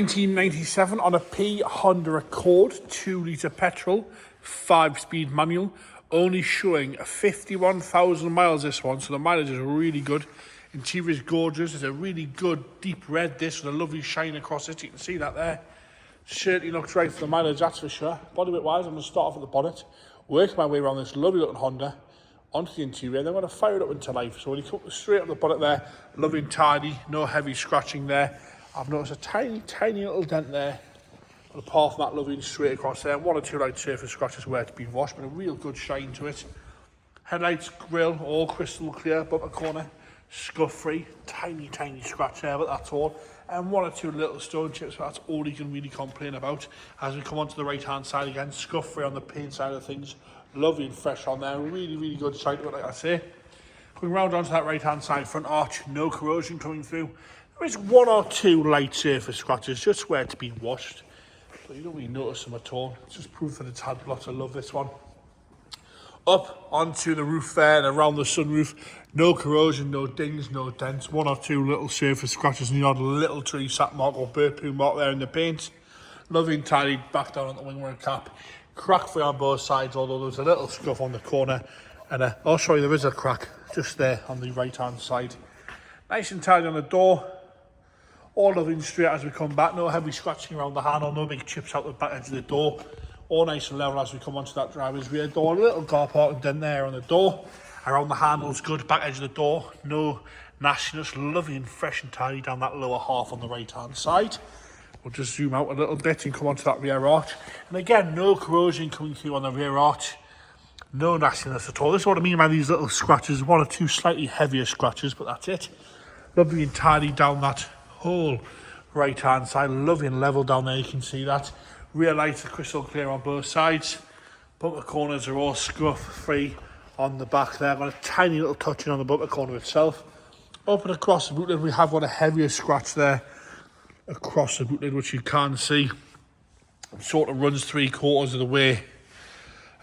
1997 on a P Honda Accord, 2 litre petrol, 5-speed manual, only showing 51,000 miles this one, so the mileage is really good. Interior is gorgeous. It's a really good deep red, this with a lovely shine across it. You can see that there. Certainly looks right for the mileage, that's for sure. Bodyweight wise, I'm going to start off at the bonnet, work my way around this lovely looking Honda onto the interior, and then I'm going to fire it up into life. So when you come straight up the bonnet there, lovely and tidy, no heavy scratching there. I've noticed a tiny little dent there. But apart from that, lovely and straight across there. 1 or 2 light surface scratches where it's been washed, but a real good shine to it. Headlights, grille, all crystal clear, bumper corner, scuff free. Tiny scratch there, but that's all. And 1 or 2 little stone chips, but that's all you can really complain about. As we come onto the right hand side again, scuff free on the paint side of things. Lovely and fresh on there. Really good shine to it, like I say. Coming round onto that right hand side front arch, no corrosion coming through. There is 1 or 2 light surface scratches just where it's been washed, but you don't really notice them at all. It's just proof that it's had lots of love, this one. Up onto the roof there and around the sunroof, no corrosion, no dings, no dents. 1 or 2 little surface scratches and the odd little tree sap mark or bird poo mark there in the paint. Lovely and tidy back down on the wingward cap. Crack free on both sides, although there's a little scuff on the corner. And oh sorry, there is a crack just there on the right hand side. Nice and tidy on the door. All lovely and straight as we come back, no heavy scratching around the handle, no big chips out the back edge of the door. All nice and level as we come onto that driver's rear door. A little car parking dent there on the door. Around the handle's good, back edge of the door, no nastiness, lovely and fresh and tidy down that lower half on the right hand side. We'll just zoom out a little bit and come onto that rear arch. And again, no corrosion coming through on the rear arch. No nastiness at all. This is what I mean by these little scratches. 1 or 2 slightly heavier scratches, but that's it. Lovely and tidy down that whole right hand side, lovely and level down there, you can see that. Rear lights are crystal clear on both sides. Bumper corners are all scuff free on the back there. Got a tiny little touching on the bumper corner itself. Open across the boot lid, we have got a heavier scratch there across the boot lid, which you can see. It sort of runs 3/4 of the way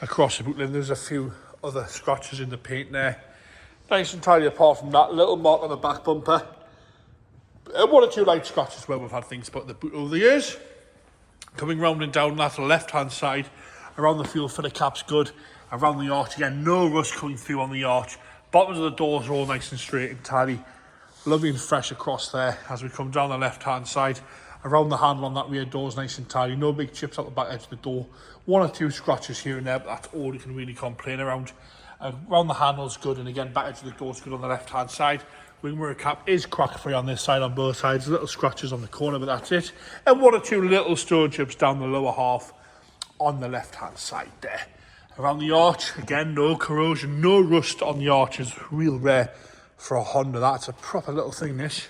across the boot lid. There's a few other scratches in the paint there. Nice and tidy apart from that. Little mark on the back bumper. 1 or 2 light scratches where we've had things put in the boot over the years. Coming round and down that left hand side, around the fuel filler cap's good. Around the arch again, no rust coming through on the arch. Bottoms of the doors are all nice and straight and tidy. Lovely and fresh across there as we come down the left hand side. Around the handle on that rear door is nice and tidy. No big chips out the back edge of the door. 1 or 2 scratches here and there, but that's all you can really complain around. Around the handle's good, and again, back edge of the door's good on the left hand side. Wing mirror cap is crack free on this side on both sides. Little scratches on the corner, but that's it. And 1 or 2 little stone chips down the lower half on the left hand side there. Around the arch, again, no corrosion, no rust on the arch. Is real rare for a Honda. That's a proper little thing, this.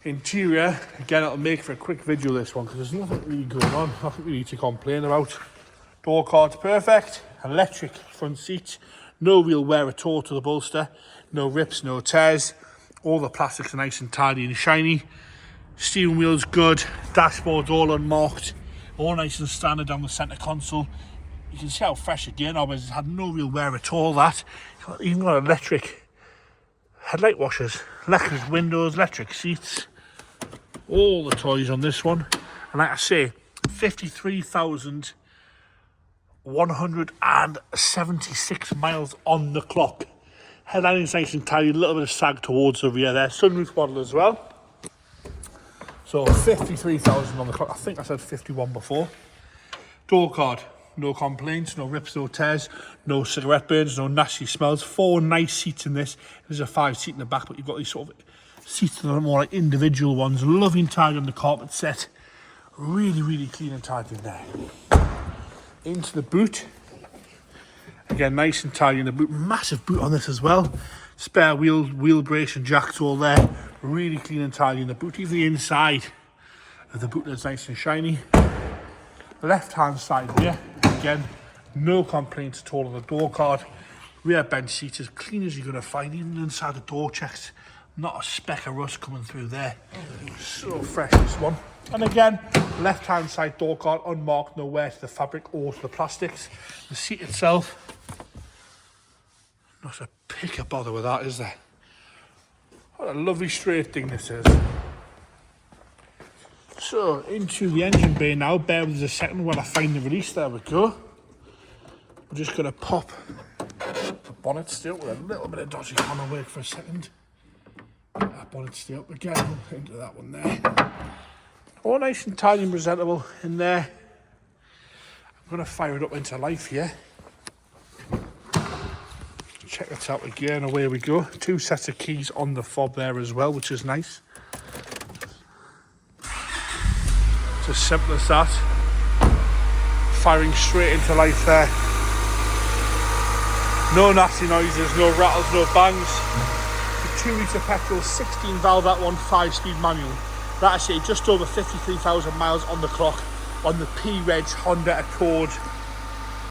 Interior, again, it'll make for a quick video, this one, because there's nothing really going on, nothing really to complain about. Door card's perfect. Electric front seats. No real wear at all to the bolster. No rips, no tears. All the plastics are nice and tidy and shiny. Steering wheel's good. Dashboard's all unmarked. All nice and standard down the centre console. You can see how fresh again it's had no real wear at all, that. Even got electric headlight washers, electric windows, electric seats. All the toys on this one. And like I say, 53,176 miles on the clock. Headline is nice and tidy, a little bit of sag towards the rear there. Sunroof model as well. So 53,000 on the clock. I think I said 51 before. Door card, no complaints, no rips, no tears, no cigarette burns, no nasty smells. 4 nice seats in this. There's a 5-seat in the back, but you've got these sort of seats that are more like individual ones. Lovely and tidy on the carpet set. Really clean and tidy in there. Into the boot. Again, nice and tidy in the boot. Massive boot on this as well. Spare wheel brace and jacks all there. Really clean and tidy in the boot. Even the inside of the boot is nice and shiny. Left hand side here. Again, no complaints at all on the door card. Rear bench seat as clean as you're going to find. Even inside the door checks. Not a speck of rust coming through there. So fresh, this one. And again, left hand side door card unmarked, no wear to the fabric or to the plastics. The seat itself, not a pick of bother with that, is there? What a lovely straight thing this is. So, into the engine bay now. Bear with us a second while I find the release. There we go. We're just going to pop the bonnet stay up with a little bit of dodgy camera work for a second. That bonnet stay up again. Into that one there. All nice and tidy and presentable in there. I'm going to fire it up into life here. Check it out again. Away we go. 2 sets of keys on the fob there as well, which is nice. It's as simple as that. Firing straight into life there. No nasty noises, no rattles, no bangs. The 2 litre petrol, 16 valve, that one, 5-speed manual. That I say just over 53,000 miles on the clock on the P-Reg Honda Accord